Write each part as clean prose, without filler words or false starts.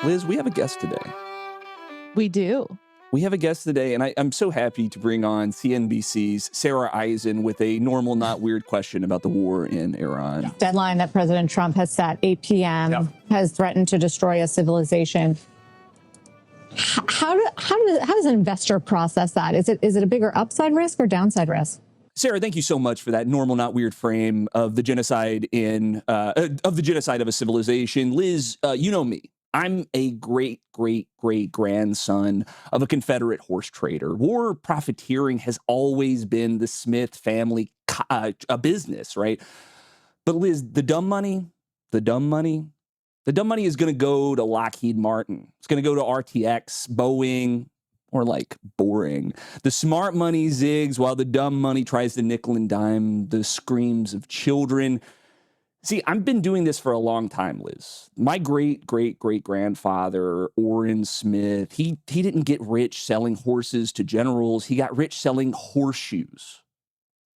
Liz, we have a guest today. We do. We have a guest today, and I'm so happy to bring on CNBC's Sarah Eisen with a normal, not weird question about the war in Iran. Deadline that President Trump has set, 8 p.m., has threatened to destroy a civilization. How does an investor process that? Is it a bigger upside risk or downside risk? Sarah, thank you so much for that normal, not weird frame of the genocide of a civilization. Liz, you know me. I'm a great grandson of a Confederate horse trader. War profiteering has always been the Smith family business, right? But Liz, the dumb money is going to go to Lockheed Martin. It's going to go to RTX, Boeing, or like boring. The smart money zigs while the dumb money tries to nickel and dime the screams of children. See, I've been doing this for a long time, Liz. My great-great-great-grandfather, Oren Smith, he didn't get rich selling horses to generals. He got rich selling horseshoes.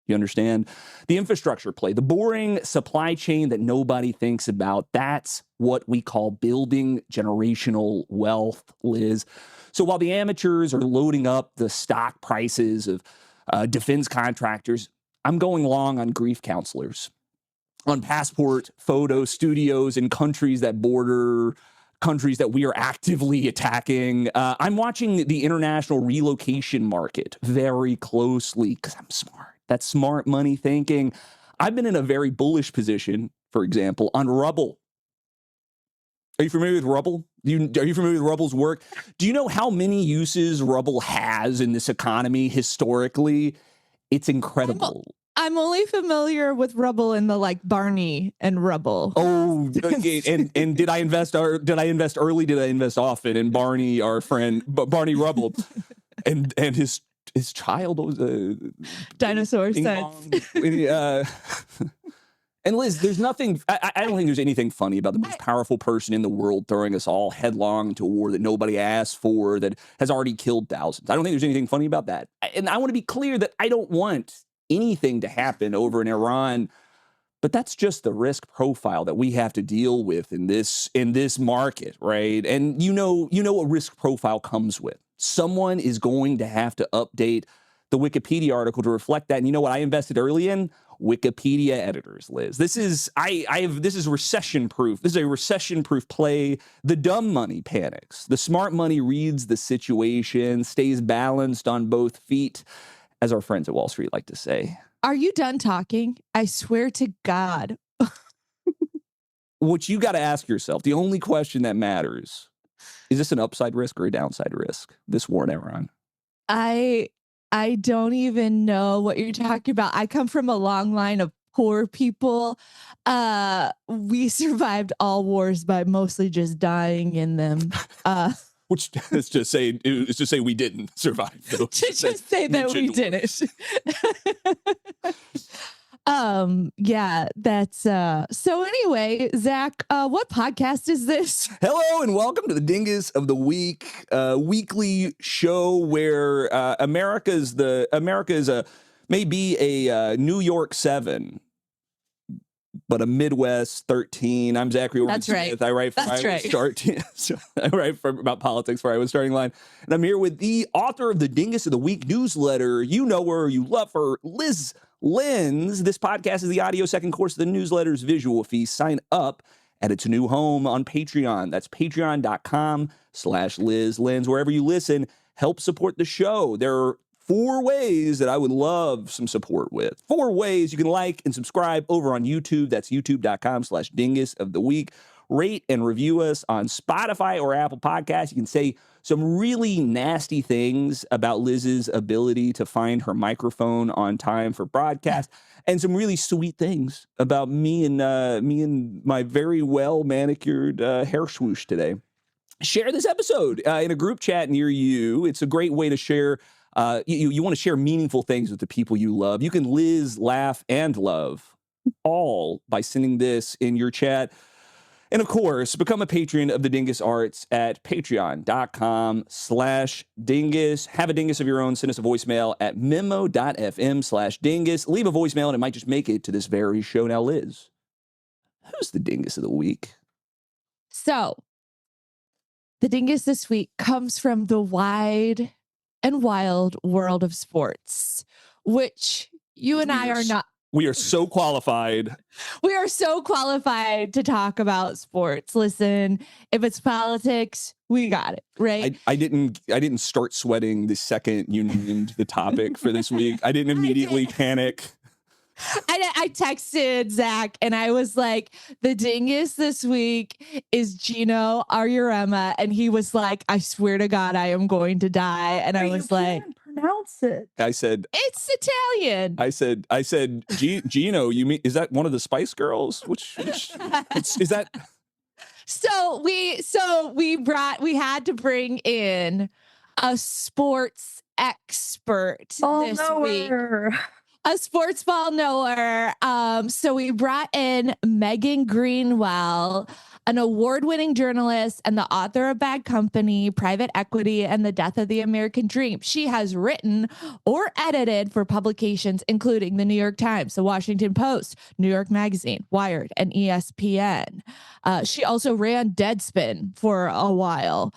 You understand? The infrastructure play, the boring supply chain that nobody thinks about, that's what we call building generational wealth, Liz. So while the amateurs are loading up the stock prices of defense contractors, I'm going long on grief counselors, on passport photo studios in countries that border countries that we are actively attacking. I'm watching the international relocation market very closely because I'm smart. That's smart money thinking. I've been in a very bullish position, for example, on Rubble. Are you familiar with Rubble? Are you familiar with Rubble's work? Do you know how many uses Rubble has in this economy historically? It's incredible. I'm only familiar with Rubble in the like Barney and Rubble. Oh, okay. and did I invest early? Did I invest often? And Barney, our friend, Barney Rubble, and his child was a dinosaur sense. And Liz, there's nothing. I don't think there's anything funny about the most powerful person in the world throwing us all headlong into a war that nobody asked for, that has already killed thousands. I don't think there's anything funny about that. And I want to be clear that I don't want anything to happen over in Iran, but that's just the risk profile that we have to deal with in this market, right? And you know what risk profile comes with. Someone is going to have to update the Wikipedia article to reflect that. And you know what I invested early in? Wikipedia editors, Liz. This is recession-proof. This is a recession-proof play. The dumb money panics. The smart money reads the situation, stays balanced on both feet, as our friends at Wall Street like to say. Are you done talking? I swear to God. What you got to ask yourself, the only question that matters, is this an upside risk or a downside risk, this war in Iran? I don't even know what you're talking about. I come from a long line of poor people. We survived all wars by mostly just dying in them. Which is to say we didn't survive. Though. Just say that we didn't. Yeah, that's so anyway, Zach, what podcast is this? Hello and welcome to the Dingus of the Week, weekly show where America is maybe a New York 7, but a Midwest 13. I'm Zachary. Oren That's right. Smith. I write about politics for Iowa Starting Line, and I'm here with the author of the Dingus of the Week newsletter. You know her, you love her, Lenz. This podcast is the audio second course of the newsletter's visual feast. Sign up at its new home on Patreon. That's patreon.com/Liz Lenz. Wherever you listen, help support the show. There are 4 ways that I would love some support with. 4 ways you can like and subscribe over on YouTube. That's youtube.com/Dingus of the Week. Rate and review us on Spotify or Apple Podcasts. You can say some really nasty things about Liz's ability to find her microphone on time for broadcast, and some really sweet things about me and my very well manicured hair swoosh today. Share this episode in a group chat near you. It's a great way to share. You want to share meaningful things with the people you love. You can Liz, laugh, and love all by sending this in your chat. And of course, become a patron of the Dingus Arts at patreon.com/Dingus. Have a Dingus of your own. Send us a voicemail at memo.fm/Dingus. Leave a voicemail and it might just make it to this very show. Now, Liz, who's the Dingus of the Week? So The Dingus this week comes from the wide and wild world of sports, which you and I are not. We are so qualified. We are so qualified to talk about sports. Listen, if it's politics, we got it, right? I didn't start sweating the second you named the topic for this week. I didn't immediately panic. I texted Zach and I was like, the Dingus this week is Geno Auriemma. And he was like, I swear to God, I am going to die. And I was like, pronounce it. I said, it's Italian. I said, Geno, you mean, is that one of the Spice Girls? Which is that? So we had to bring in a sports expert this week. A sports ball knower. So we brought in Megan Greenwell, an award-winning journalist and the author of Bad Company, Private Equity, and The Death of the American Dream. She has written or edited for publications including the New York Times, the Washington Post, New York Magazine, Wired, and ESPN. She also ran Deadspin for a while.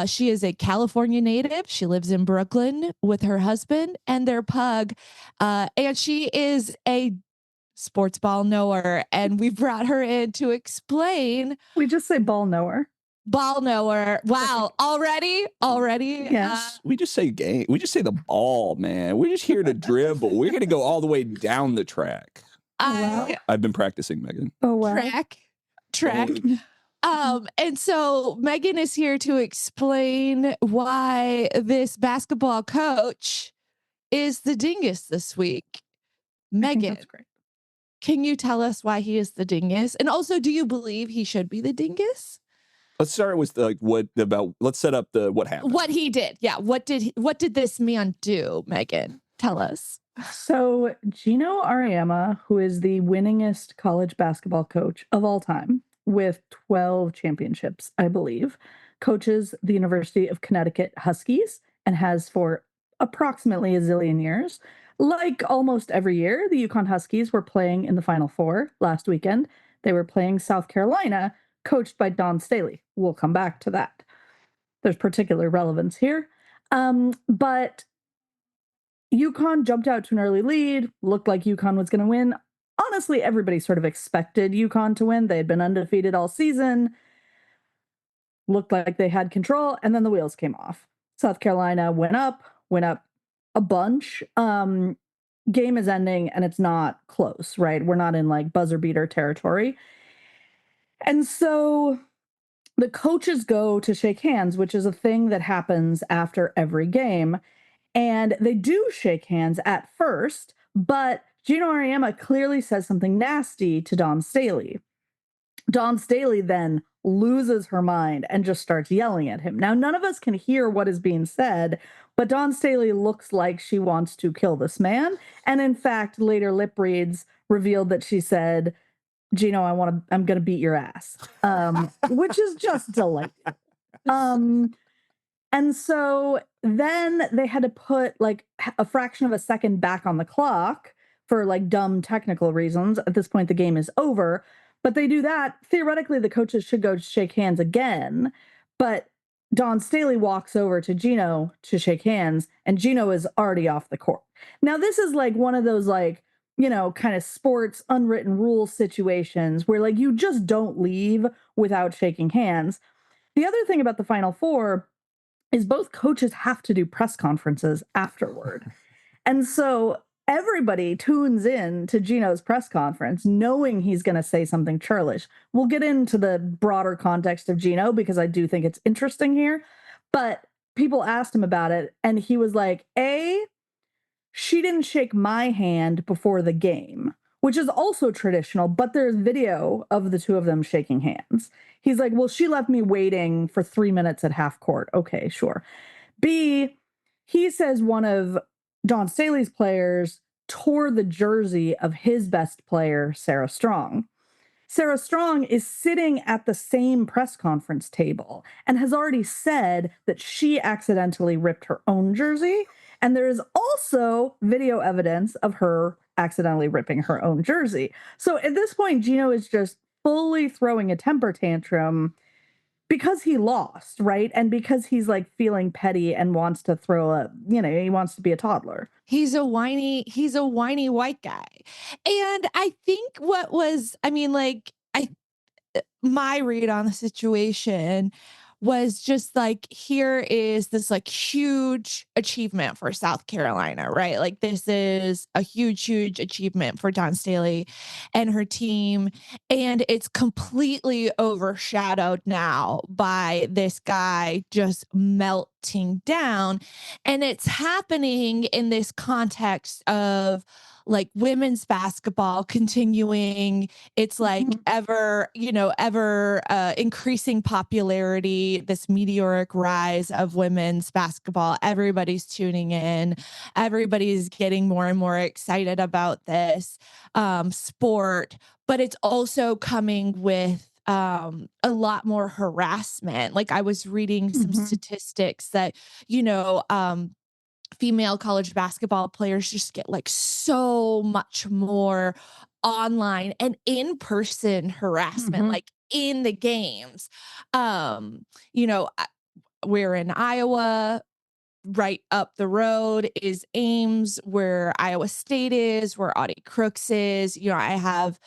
She is a California native. She lives in Brooklyn with her husband and their pug. And she is a sports ball knower, and we brought her in to explain. We just say ball knower. Ball knower. Wow. Already? Yes. We just say game. We just say the ball, man. We're just here to dribble. We're going to go all the way down the track. I've been practicing, Megan. Oh, wow. Track. And so Megan is here to explain why this basketball coach is the Dingus this week. Megan, That's great. can you tell us why he is the Dingus? And also, do you believe he should be the Dingus? Let's start with let's set up what happened. What he did. Yeah. What did this man do, Megan? Tell us. So Geno Auriemma, who is the winningest college basketball coach of all time with 12 championships, I believe, coaches the University of Connecticut Huskies and has for approximately a zillion years. Like almost every year, the UConn Huskies were playing in the Final Four last weekend. They were playing South Carolina, coached by Dawn Staley. We'll come back to that. There's particular relevance here. But UConn jumped out to an early lead, looked like UConn was going to win. Honestly, everybody sort of expected UConn to win. They had been undefeated all season, looked like they had control, and then the wheels came off. South Carolina went up a bunch. Game is ending and it's not close, right? We're not in like buzzer beater territory. And so the coaches go to shake hands, which is a thing that happens after every game. And they do shake hands at first, but Geno Auriemma clearly says something nasty to Dawn Staley. Dawn Staley then loses her mind and just starts yelling at him. Now, none of us can hear what is being said, but Dawn Staley looks like she wants to kill this man. And in fact, later lip reads revealed that she said, Geno, I'm going to beat your ass, which is just delightful. And so then they had to put like a fraction of a second back on the clock for like dumb technical reasons. At this point, the game is over. But they do that. Theoretically, the coaches should go shake hands again. But Dawn Staley walks over to Geno to shake hands, and Geno is already off the court. Now, this is like one of those like, you know, kind of sports unwritten rules situations where like you just don't leave without shaking hands. The other thing about the Final Four is both coaches have to do press conferences afterward. And so everybody tunes in to Geno's press conference knowing he's going to say something churlish. We'll get into the broader context of Geno because I do think it's interesting here. But people asked him about it, and he was like, she didn't shake my hand before the game, which is also traditional, but there's video of the two of them shaking hands. He's like, well, she left me waiting for 3 minutes at half court. Okay, sure. B, he says one of Dawn Staley's players tore the jersey of his best player, Sarah Strong. Sarah Strong is sitting at the same press conference table and has already said that she accidentally ripped her own jersey. And there is also video evidence of her accidentally ripping her own jersey. So at this point, Geno is just fully throwing a temper tantrum because he lost, right? And because he's like feeling petty and wants to he wants to be a toddler. He's a whiny white guy. And I think my read on the situation was just like, here is this like huge achievement for South Carolina, right? Like this is a huge achievement for Dawn Staley and her team. And it's completely overshadowed now by this guy just melting down. And it's happening in this context of like women's basketball continuing it's like ever increasing popularity, this meteoric rise of women's basketball. Everybody's tuning in. Everybody's getting more and more excited about this sport, but it's also coming with a lot more harassment. Like I was reading some statistics that, female college basketball players just get like so much more online and in-person harassment, like in the games. We're in Iowa. Right up the road is Ames, where Iowa State is, where Audie Crooks is. I have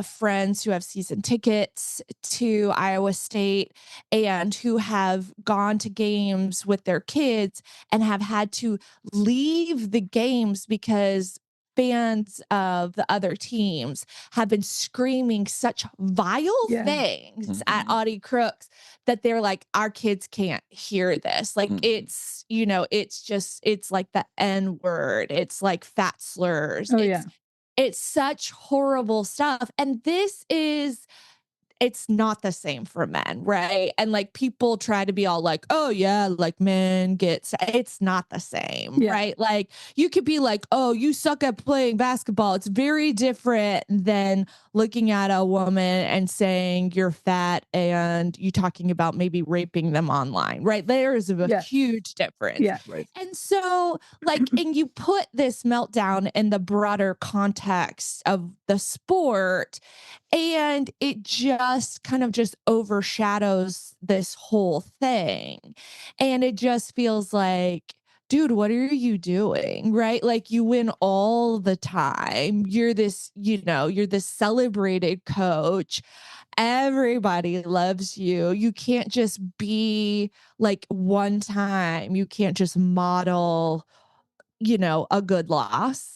friends who have season tickets to Iowa State and who have gone to games with their kids and have had to leave the games because fans of the other teams have been screaming such vile things at Audie Crooks that they're like, our kids can't hear this. Like it's like the N word. It's like fat slurs. It's such horrible stuff. And it's not the same for men, right? And like people try to be all like, oh yeah, like men it's not the same, right? Like you could be like, oh, you suck at playing basketball. It's very different than looking at a woman and saying you're fat and you talking about maybe raping them online, right? There is a huge difference. Yeah, right. And so like, and you put this meltdown in the broader context of the sport, and it just kind of just overshadows this whole thing. And it just feels like, dude, what are you doing? Right? Like you win all the time. You're this celebrated coach. Everybody loves you. You can't just be like one time. You can't just model, a good loss.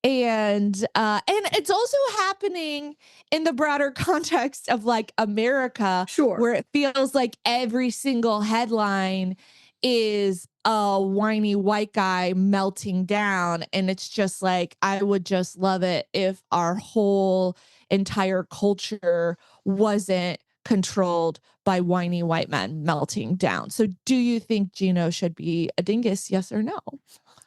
And it's also happening in the broader context of like America, where it feels like every single headline is a whiny white guy melting down. And it's just like, I would just love it if our whole entire culture wasn't controlled by whiny white men melting down. So do you think Geno should be a dingus? Yes or no?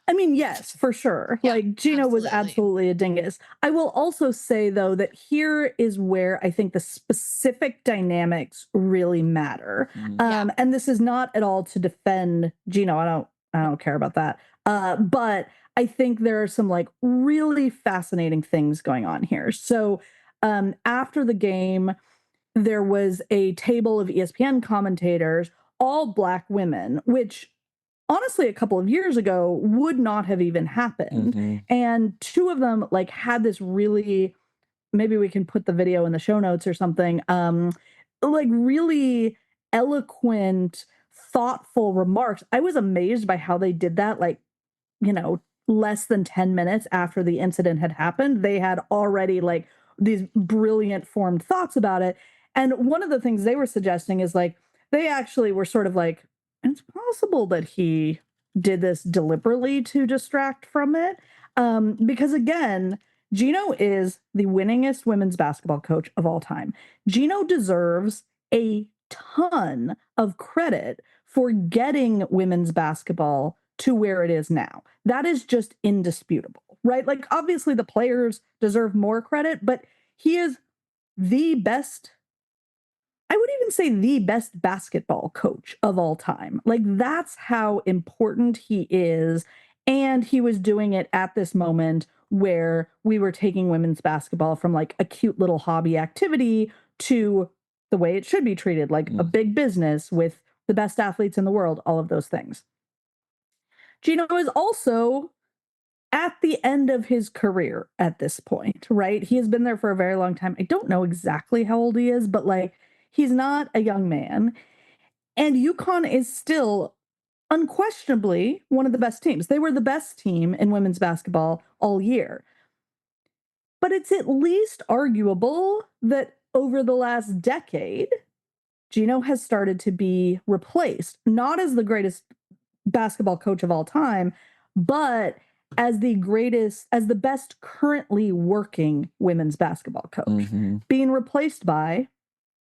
I mean, yes, for sure. Yeah, like Geno was absolutely a dingus. I will also say, though, that here is where I think the specific dynamics really matter. And this is not at all to defend Geno. I don't care about that. But I think there are some like really fascinating things going on here. So after the game, there was a table of ESPN commentators, all Black women, which honestly, a couple of years ago would not have even happened. And two of them like had this really, maybe we can put the video in the show notes or something, like really eloquent, thoughtful remarks. I was amazed by how they did that. Like, less than 10 minutes after the incident had happened, they had already like these brilliant formed thoughts about it. And one of the things they were suggesting is like, they actually were sort of like, it's possible that he did this deliberately to distract from it. Because again, Geno is the winningest women's basketball coach of all time. Geno deserves a ton of credit for getting women's basketball to where it is now. That is just indisputable, right? Like obviously the players deserve more credit, but he is the best, I would even say the best basketball coach of all time. Like that's how important he is. And he was doing it at this moment where we were taking women's basketball from like a cute little hobby activity to the way it should be treated, like a big business with the best athletes in the world, all of those things. Geno is also at the end of his career at this point, right? He has been there for a very long time. I don't know exactly how old he is, but like, he's not a young man. And UConn is still unquestionably one of the best teams. They were the best team in women's basketball all year. But it's at least arguable that over the last decade, Geno has started to be replaced, not as the greatest basketball coach of all time, but as the best currently working women's basketball coach, being replaced by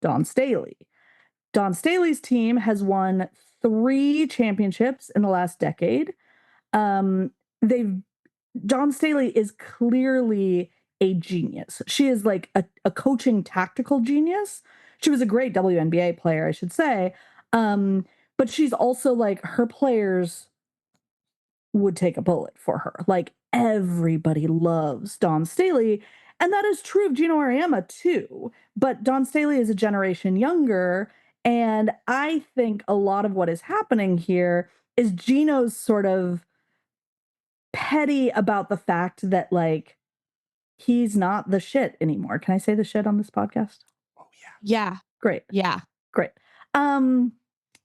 Dawn Staley. Dawn Staley's team has won 3 championships in the last decade. Dawn Staley is clearly a genius. She is like a coaching tactical genius. She was a great WNBA player, I should say. But she's also like, her players would take a bullet for her. Like, everybody loves Dawn Staley. And that is true of Geno Auriemma too. But Dawn Staley is a generation younger. And I think a lot of what is happening here is Geno's sort of petty about the fact that, like, he's not the shit anymore. Can I say the shit on this podcast? Oh, yeah. Yeah. Great. Yeah. Great.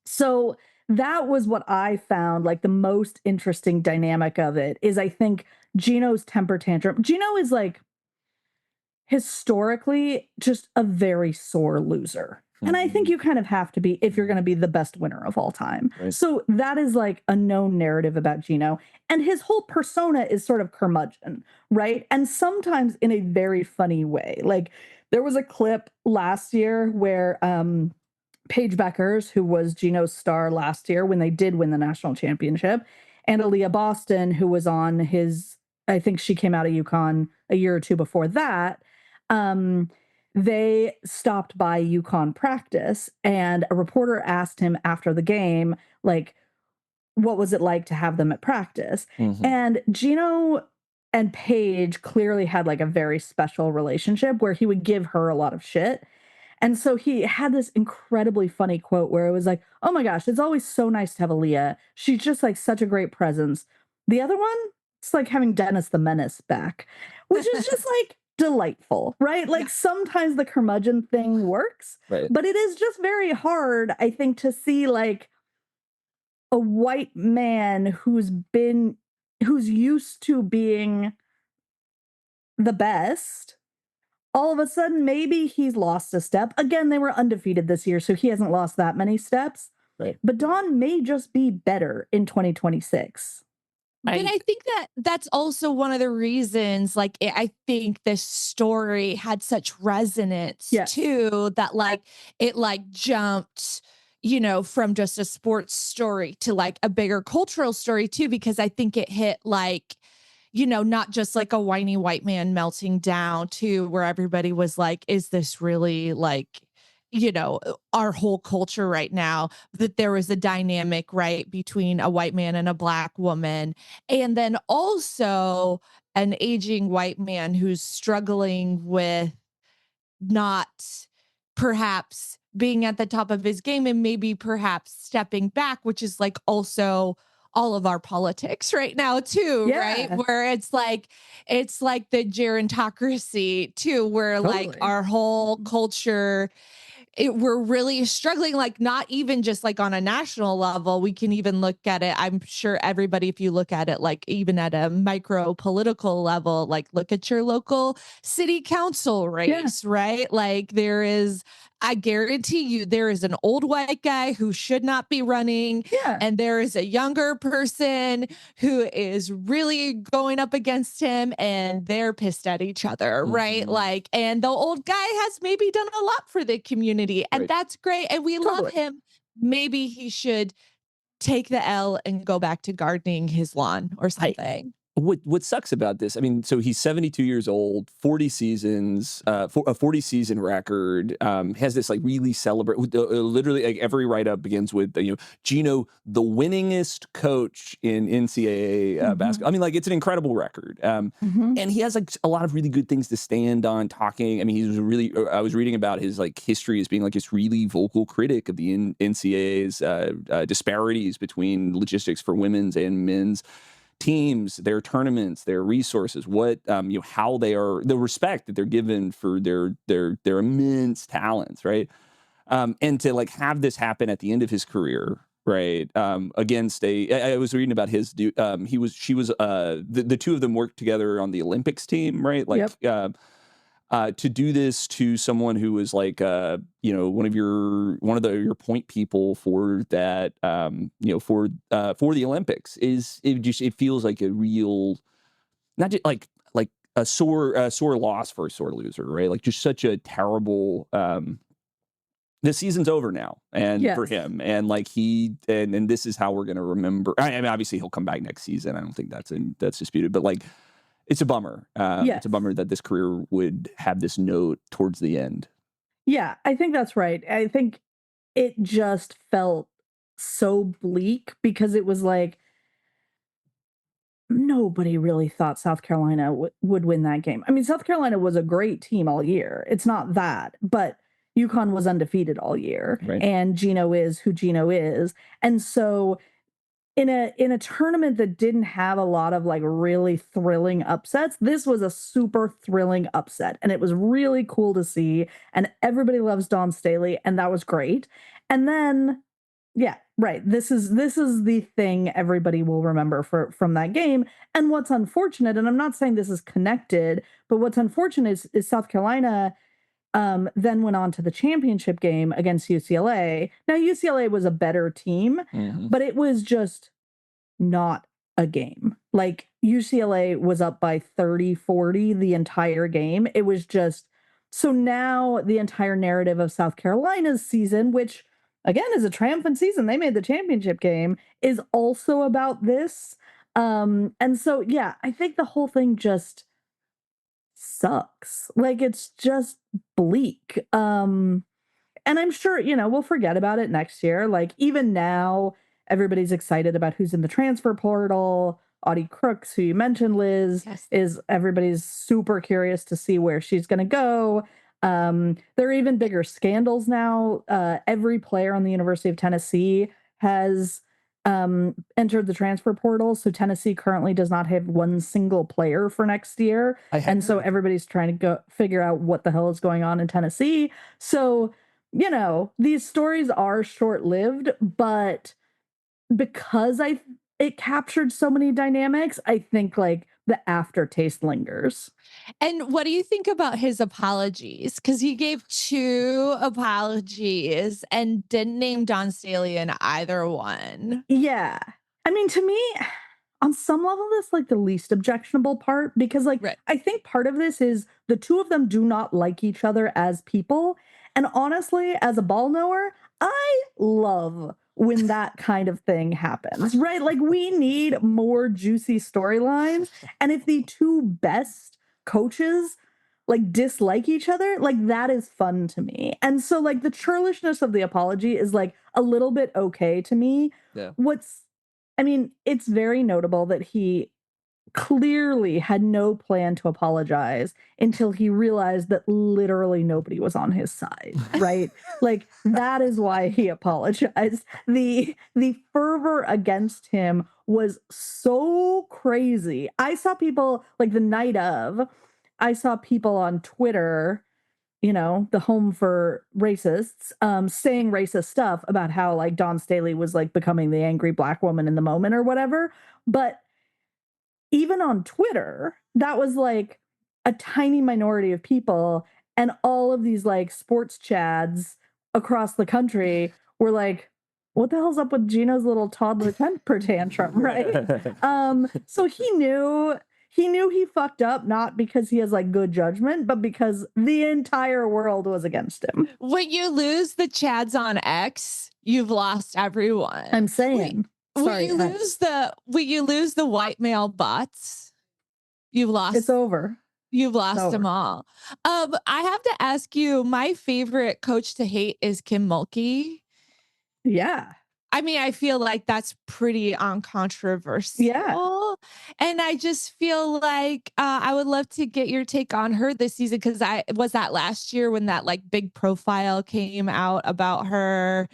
So that was what I found like the most interesting dynamic of it is, I think, Geno's temper tantrum. Geno is like historically just a very sore loser. And I think you kind of have to be if you're going to be the best winner of all time. Right. So that is like a known narrative about Geno. And his whole persona is sort of curmudgeon, right? And sometimes in a very funny way. Like, there was a clip last year where Paige Beckers, who was Geno's star last year when they did win the national championship, and Aaliyah Boston, who was on his, I think she came out of UConn a year or two before that, they stopped by UConn practice, and a reporter asked him after the game, like, what was it like to have them at practice? And Geno and Paige clearly had like a very special relationship where he would give her a lot of shit. And so he had this incredibly funny quote where it was like, oh my gosh, it's always so nice to have Aaliyah. She's just like such a great presence. The other one, it's like having Dennis the Menace back, which is just like delightful, right? Like, sometimes the curmudgeon thing works, but it is just very hard, I think, to see like a white man who's used to being the best. All of a sudden, maybe he's lost a step. Again, they were undefeated this year, so he hasn't lost that many steps. Right. But Dawn may just be better in 2026. And I think that's also one of the reasons, like, I think this story had such resonance too, that like, it like jumped, from just a sports story to like a bigger cultural story too, because I think it hit like, not just like a whiny white man melting down to where everybody was like, is this really like, our whole culture right now, that there was a dynamic, right, between a white man and a black woman. And then also an aging white man who's struggling with not perhaps being at the top of his game and maybe perhaps stepping back, which is like also all of our politics right now too, right? Where it's like the gerontocracy too, where like our whole culture, we're really struggling, like not even just like on a national level. We can even look at it. I'm sure everybody, if you look at it, like even at a micro political level, like look at your local city council race, right? Like I guarantee you there is an old white guy who should not be running. And there is a younger person who is really going up against him and they're pissed at each other, right? Like, and the old guy has maybe done a lot for the community and that's great. And we love him. Maybe he should take the L and go back to gardening his lawn or something. What sucks about this? I mean, so he's 72 years old, 40 seasons, a 40 season record. Has this like really literally like every write up begins with Geno, the winningest coach in NCAA basketball. I mean, like it's an incredible record. And he has like a lot of really good things to stand on. Talking. I mean, he's really. I was reading about his like history as being like this really vocal critic of the NCAA's disparities between logistics for women's and men's teams, their tournaments, their resources, what how they are, the respect that they're given for their immense talents, right? And to like have this happen at the end of his career, right? Against I was reading about his she was the two of them worked together on the Olympics team, right? Like to do this to someone who was like one of your point people for that for the Olympics it feels like a real, not just like a sore loss for a sore loser, right? Like just such a terrible the season's over now and for him, and like and this is how we're gonna remember. I mean, obviously he'll come back next season. I don't think that's disputed, but like it's a bummer. It's a bummer that this career would have this note towards the end. Yeah, I think that's right. I think it just felt so bleak because it was like nobody really thought South Carolina would win that game. I mean, South Carolina was a great team all year. It's not that, but UConn was undefeated all year, right? And Geno is who Geno is. And so in a tournament that didn't have a lot of like really thrilling upsets, this was a super thrilling upset, and it was really cool to see, and everybody loves Dawn Staley, and that was great. And then this is the thing everybody will remember from that game. And what's unfortunate, and I'm not saying this is connected, but what's unfortunate is South Carolina then went on to the championship game against UCLA. Now, UCLA was a better team, but it was just not a game. Like UCLA was up by 30-40 the entire game. It was just, so now the entire narrative of South Carolina's season, which again is a triumphant season, they made the championship game, is also about this. And so, yeah, I think the whole thing just sucks. Like it's just bleak. And I'm sure, we'll forget about it next year. Like even now, everybody's excited about who's in the transfer portal. Audie Crooks, who you mentioned, Liz, everybody's super curious to see where she's going to go. There are even bigger scandals now. Every player on the University of Tennessee has entered the transfer portal. So Tennessee currently does not have one single player for next year. And so everybody's trying to figure out what the hell is going on in Tennessee. So, these stories are short-lived, but because it captured so many dynamics, I think like the aftertaste lingers. And what do you think about his apologies? Because he gave 2 apologies and didn't name Dawn Staley in either one. Yeah. I mean, to me, on some level, that's like the least objectionable part, because like I think part of this is the two of them do not like each other as people. And honestly, as a ball knower, I love when that kind of thing happens, right? Like we need more juicy storylines. And if the two best coaches like dislike each other, like that is fun to me. And so like the churlishness of the apology is like a little bit okay to me. Yeah. It's very notable that he clearly had no plan to apologize until he realized that literally nobody was on his side, right? Like that is why he apologized. The fervor against him was so crazy. I saw people like the night of, I saw people on Twitter, the home for racists, saying racist stuff about how like Dawn Staley was like becoming the angry black woman in the moment or whatever. But even on Twitter, that was like a tiny minority of people. And all of these like sports chads across the country were like, what the hell's up with Geno's little toddler temper tantrum, right? So he knew he fucked up, not because he has like good judgment, but because the entire world was against him. When you lose the chads on X, you've lost everyone. I'm saying. Sorry, will you lose the white male bots? You've lost. It's over. You've lost them all. I have to ask you, my favorite coach to hate is Kim Mulkey. Yeah. I mean, I feel like that's pretty uncontroversial. Yeah. And I just feel like I would love to get your take on her this season, because was that last year when that like big profile came out about her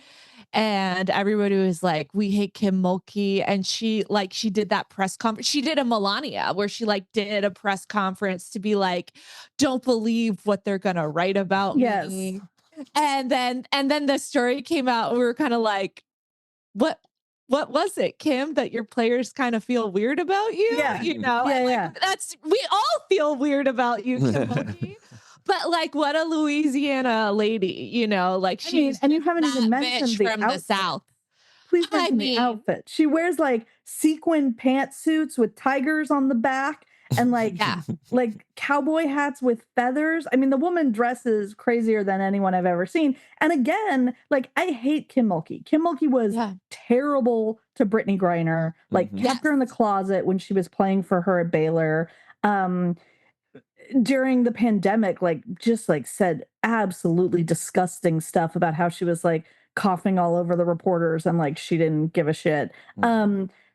and everybody was like, we hate Kim Mulkey. And she did that press conference. She did a Melania where she like did a press conference to be like, don't believe what they're going to write about me. And then the story came out. And we were kind of like, what was it, Kim, that your players kind of feel weird about you? Yeah. You know, we all feel weird about you, Kim Mulkey. But like, what a Louisiana lady, you know, like she's and you haven't even mentioned the from the South. Please mention the outfit. She wears like sequin pantsuits with tigers on the back and like like cowboy hats with feathers. I mean, the woman dresses crazier than anyone I've ever seen. And again, like, I hate Kim Mulkey. Kim Mulkey was terrible to Brittany Griner. Like, kept her in the closet when she was playing for her at Baylor. During the pandemic, like, just like said absolutely disgusting stuff about how she was like coughing all over the reporters and like she didn't give a shit.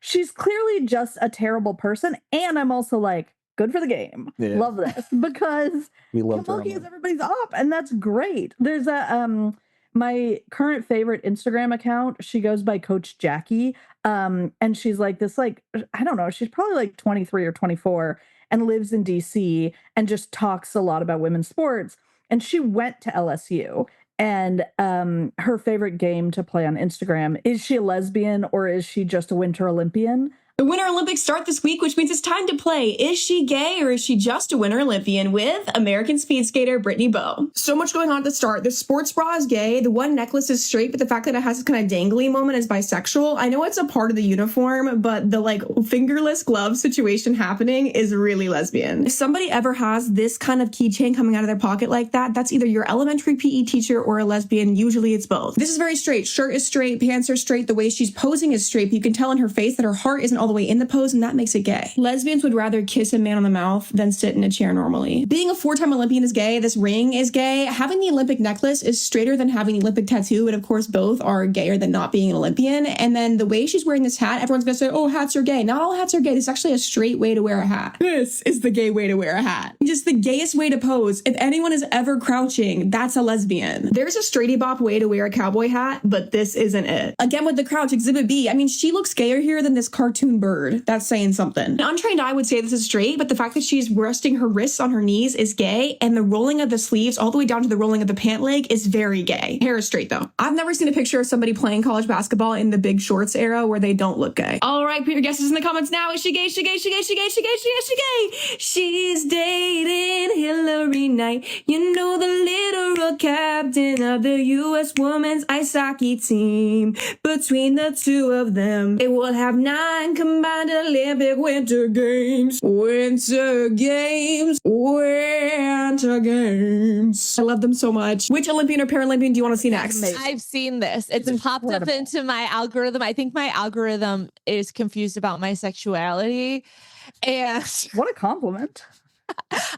She's clearly just a terrible person. And I'm also like, good for the game. Yeah. Love this, because Kim Mulkey is everybody's op, and that's great. There's a my current favorite Instagram account, she goes by Coach Jackie. And she's like this, like, I don't know, she's probably like 23 or 24 and lives in DC and just talks a lot about women's sports. And she went to LSU. And her favorite game to play on Instagram, is she a lesbian or is she just a Winter Olympian? The Winter Olympics start this week, which means it's time to play Is She Gay or Is She Just a Winter Olympian with American speed skater Brittany Bowe. So much going on at the start. The sports bra is gay. The one necklace is straight, but the fact that it has this kind of dangly moment is bisexual. I know it's a part of the uniform, but the like fingerless glove situation happening is really lesbian. If somebody ever has this kind of keychain coming out of their pocket like that, that's either your elementary PE teacher or a lesbian. Usually it's both. This is very straight. Shirt is straight. Pants are straight. The way she's posing is straight. But you can tell in her face that her heart isn't all the way in the pose, and that makes it gay. Lesbians would rather kiss a man on the mouth than sit in a chair normally. Being a 4-time Olympian is gay. This ring is gay. Having the Olympic necklace is straighter than having the Olympic tattoo, but of course both are gayer than not being an Olympian. And then the way she's wearing this hat, everyone's gonna say, oh, hats are gay. Not all hats are gay. This is actually a straight way to wear a hat. This is the gay way to wear a hat. Just the gayest way to pose. If anyone is ever crouching, that's a lesbian. There's a straighty bop way to wear a cowboy hat, but this isn't it. Again, with the crouch, exhibit B. I mean, she looks gayer here than this cartoon bird. That's saying something. An untrained eye would say this is straight, but the fact that she's resting her wrists on her knees is gay, and the rolling of the sleeves all the way down to the rolling of the pant leg is very gay. Hair is straight though. I've never seen a picture of somebody playing college basketball in the big shorts era where they don't look gay. All right, put your guesses in the comments now. Is she gay? She gay? She gay? She gay? She gay? She gay? She gay? She's dating Hillary Knight. You know, the literal captain of the U.S. women's ice hockey team. Between the two of them, they will have 9 combined Olympic Winter Games. Winter Games. Winter Games. I love them so much. Which Olympian or Paralympian do you want to see next? I've seen this. It's popped up into my algorithm. I think my algorithm is confused about my sexuality. And what a compliment.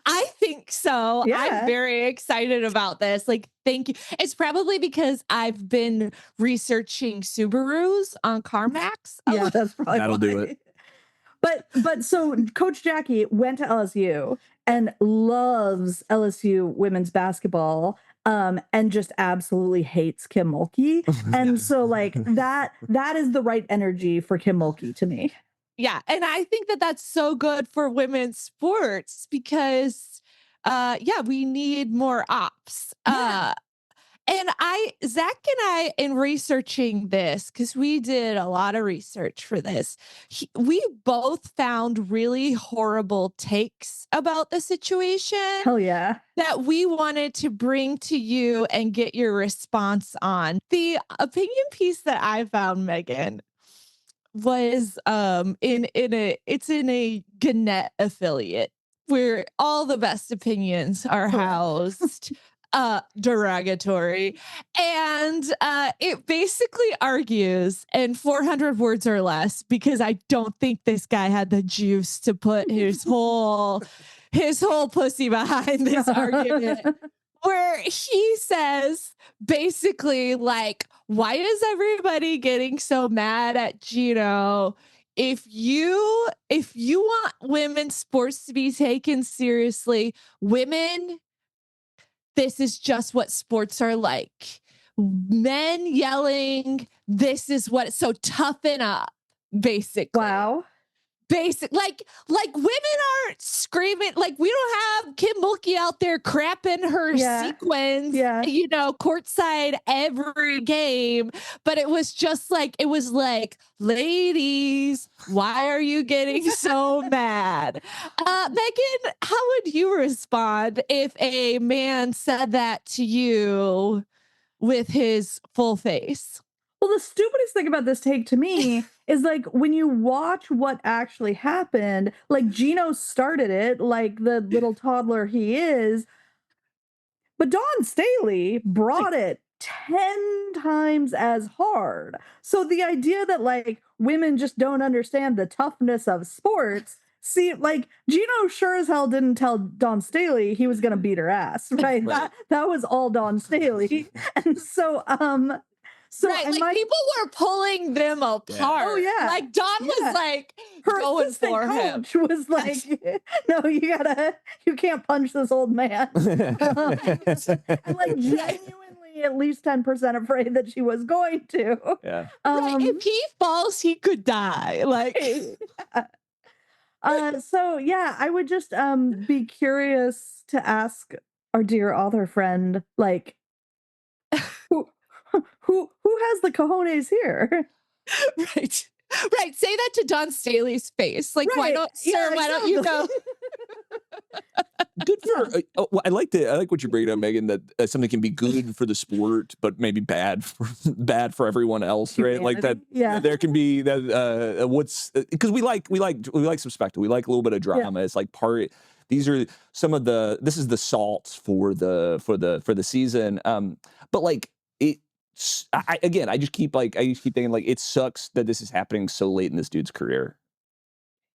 I think so. Yeah. I'm very excited about this. Like, thank you. It's probably because I've been researching Subarus on CarMax. Yeah, that's probably that'll do it. But so Coach Jackie went to LSU and loves LSU women's basketball, and just absolutely hates Kim Mulkey. And so like that is the right energy for Kim Mulkey to me. Yeah. And I think that that's so good for women's sports because, we need more ops. Yeah. And Zach and I, in researching this, because we did a lot of research for this, we both found really horrible takes about the situation. Hell yeah. That we wanted to bring to you and get your response on. The opinion piece that I found, Megan, was in a Gannett affiliate where all the best opinions are housed. derogatory. And it basically argues in 400 words or less, because I don't think this guy had the juice to put his whole pussy behind this argument, where he says basically, like, why is everybody getting so mad at Geno? If you want women's sports to be taken seriously, women, this is just what sports are like. Men yelling, this is what, so toughen up, basically. Wow. Like women aren't screaming, like we don't have Kim Mulkey out there crapping her sequins, you know, courtside every game. But it was just like, it was like, ladies, why are you getting so mad? Megan, how would you respond if a man said that to you with his full face? Well, the stupidest thing about this take to me is, like, when you watch what actually happened, like, Geno started it like the little toddler he is, but Dawn Staley brought it 10 times as hard. So the idea that, like, women just don't understand the toughness of sports, see, like, Geno sure as hell didn't tell Dawn Staley he was going to beat her ass, right? That was all Dawn Staley. And so, right, like people were pulling them apart. Oh yeah, like Dawn was like her going for him. Coach was like, "No, you can't punch this old man." I'm like genuinely at least 10% afraid that she was going to. Yeah. Right, if he falls, he could die. Like, so yeah, I would just be curious to ask our dear author friend, like, who has the cojones here? Right. Say that to Dawn Staley's face. Like, why don't you know? Good for. I like what you're bringing up, Megan. That something can be good for the sport, but maybe bad for everyone else, right? Humanity? Like that. Yeah. There can be that. What's because we like some spectacle. We like a little bit of drama. It's like part. These are some of the. This is the salts for the season. But like it. I just keep thinking, like, it sucks that this is happening so late in this dude's career.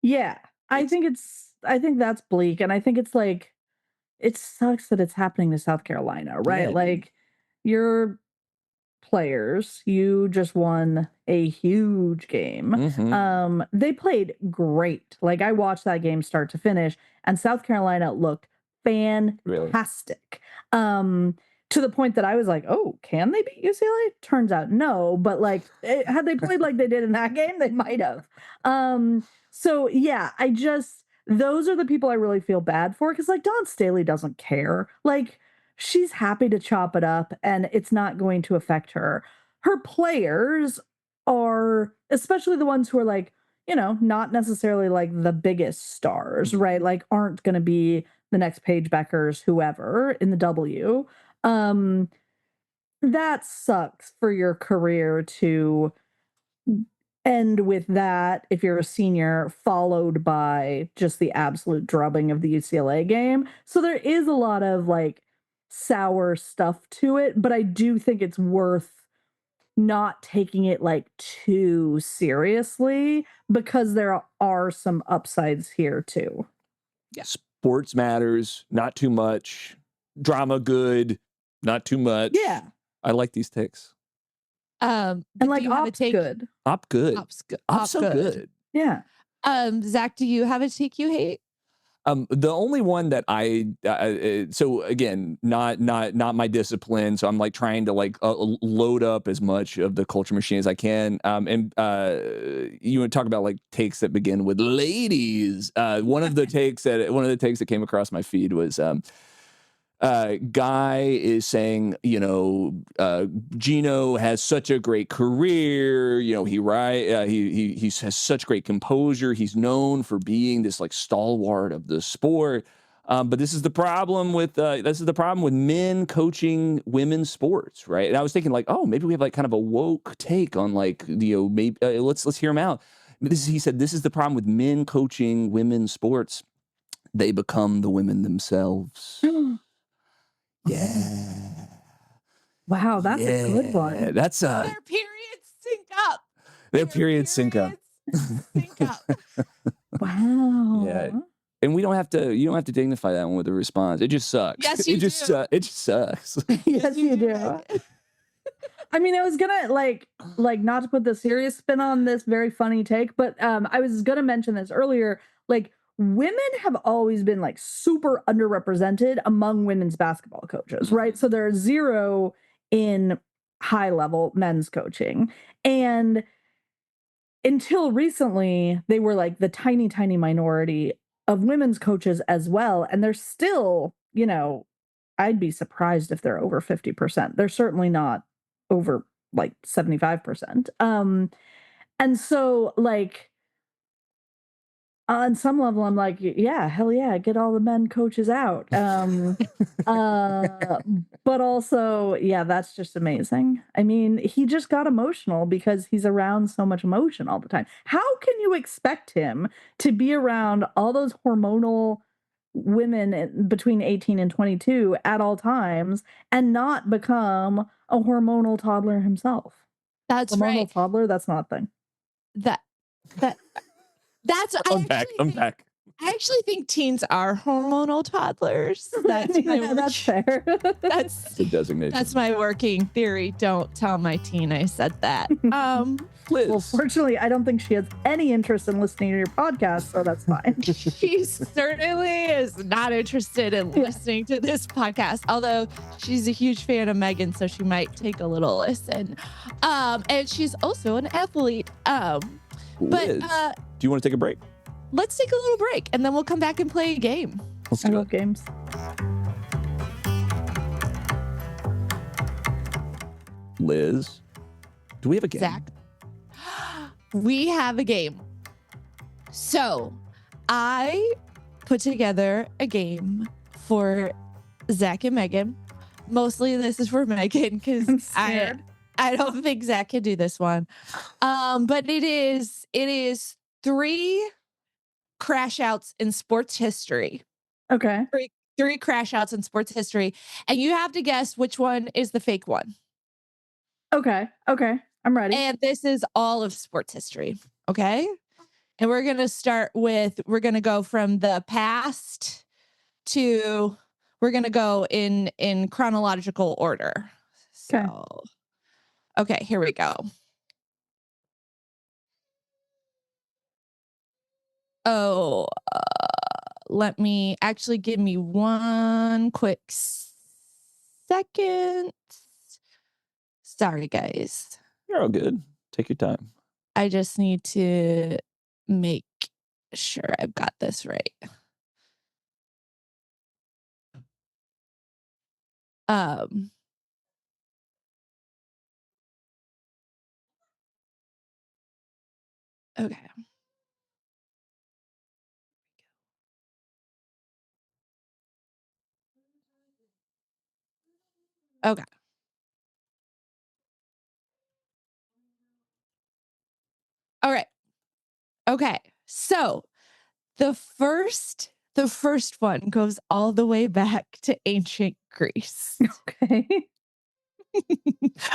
Yeah, I think that's bleak, and I think it's like, it sucks that it's happening to South Carolina, right? Yeah. Like, your players, you just won a huge game. Mm-hmm. They played great. Like, I watched that game start to finish, and South Carolina looked fantastic. Really? To the point that I was like, oh, can they beat UCLA? Turns out no, but like, had they played like they did in that game, they might have. So yeah, those are the people I really feel bad for, because like Dawn Staley doesn't care. Like, she's happy to chop it up and it's not going to affect her. Her players are, especially the ones who are like, you know, not necessarily like the biggest stars, right? Like, aren't going to be the next Paige Beckers, whoever in the W. That sucks for your career to end with that if you're a senior, followed by just the absolute drubbing of the UCLA game. So there is a lot of like sour stuff to it, but I do think it's worth not taking it like too seriously, because there are some upsides here too. Yeah. Sports matters, not too much. Drama good, not too much. Yeah. I like these takes. And like op's good. Op good. Op's so good. Yeah. Zach, do you have a take you hate? The only one that so again, not my discipline. So I'm like trying to like load up as much of the culture machine as I can. And you would talk about like takes that begin with ladies. One of the takes that came across my feed was guy is saying, you know, Geno has such a great career. You know, he has such great composure. He's known for being this like stalwart of the sport. But this is the problem with men coaching women's sports, right? And I was thinking like, oh, maybe we have like kind of a woke take on like, you know, maybe let's hear him out. He said this is the problem with men coaching women's sports. They become the women themselves. Yeah. Wow, that's a good one. That's Their periods sync up. their periods sync up. Sync up. Wow. Yeah. And you don't have to dignify that one with a response. It just sucks. Yes, you it just do. It just sucks. Yes, you do. I mean, I was gonna like not to put the serious spin on this very funny take, but I was gonna mention this earlier. Like, women have always been like super underrepresented among women's basketball coaches, right? So there are 0 in high level men's coaching, and until recently, they were like the tiny, tiny minority of women's coaches as well, and they're still, you know, I'd be surprised if they're over 50%. They're certainly not over like 75%. And so like on some level, I'm like, yeah, hell yeah, get all the men coaches out. But also, yeah, that's just amazing. I mean, he just got emotional because he's around so much emotion all the time. How can you expect him to be around all those hormonal women between 18 and 22 at all times and not become a hormonal toddler himself? That's Hormonal right. toddler, that's not a thing. That's Unpack. I actually think teens are hormonal toddlers. That's that's fair. That's a designation. That's my working theory. Don't tell my teen I said that. Liz. Well, fortunately, I don't think she has any interest in listening to your podcast, so that's fine. She certainly is not interested in listening to this podcast, although she's a huge fan of Megan, so she might take a little listen. And she's also an athlete. Liz, do you want to take a break? Let's take a little break, and then we'll come back and play a game. Let's I do love it. games. Liz, do we have a game? Zach, we have a game. So I put together a game for Zach and Megan. Mostly this is for Megan because I don't think Zach can do this one. But it is 3 crash outs in sports history. Okay. 3 crash outs in sports history. And you have to guess which one is the fake one. Okay. I'm ready. And this is all of sports history. Okay. And we're going to go from the past to, we're going to go in chronological order. So, okay, here we go. Oh, let me actually give me one quick second. Sorry, guys. You're all good. Take your time. I just need to make sure I've got this right. Okay. Okay. All right. Okay. So the first one goes all the way back to ancient Greece. Okay.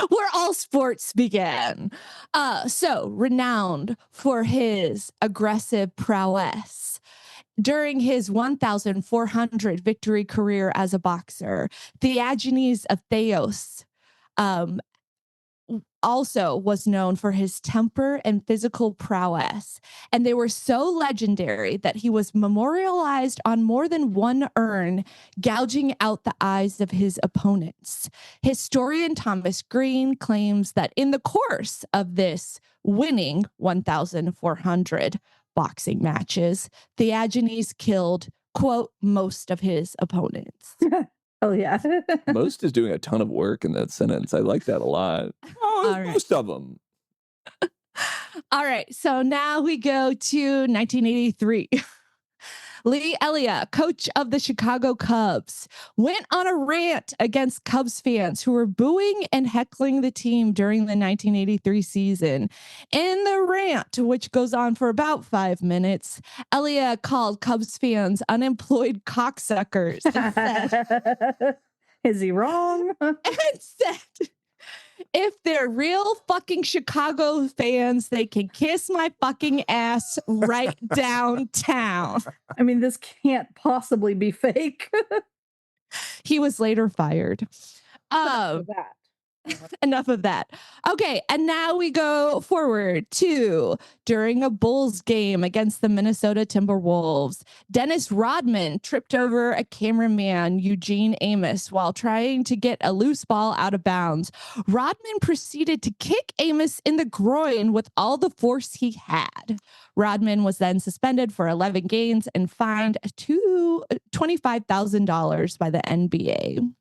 Where all sports began. So renowned for his aggressive prowess. During his 1,400 victory career as a boxer, Theagenes of Theos also was known for his temper and physical prowess. And they were so legendary that he was memorialized on more than one urn, gouging out the eyes of his opponents. Historian Thomas Green claims that in the course of this winning 1,400 boxing matches, Theagenes killed, quote, most of his opponents. Oh, yeah. Most is doing a ton of work in that sentence. I like that a lot. Oh, All right. Most of them. All right. So now we go to 1983. Lee Elliott, coach of the Chicago Cubs, went on a rant against Cubs fans who were booing and heckling the team during the 1983 season. In the rant, which goes on for about 5 minutes, Elliott called Cubs fans unemployed cocksuckers and said, Is he wrong? and said, if they're real fucking Chicago fans, they can kiss my fucking ass right downtown. I mean, this can't possibly be fake. He was later fired. That. Enough of that. Okay, and now we go forward to during a Bulls game against the Minnesota Timberwolves. Dennis Rodman tripped over a cameraman, Eugene Amos, while trying to get a loose ball out of bounds. Rodman proceeded to kick Amos in the groin with all the force he had. Rodman was then suspended for 11 games and fined $25,000 by the NBA.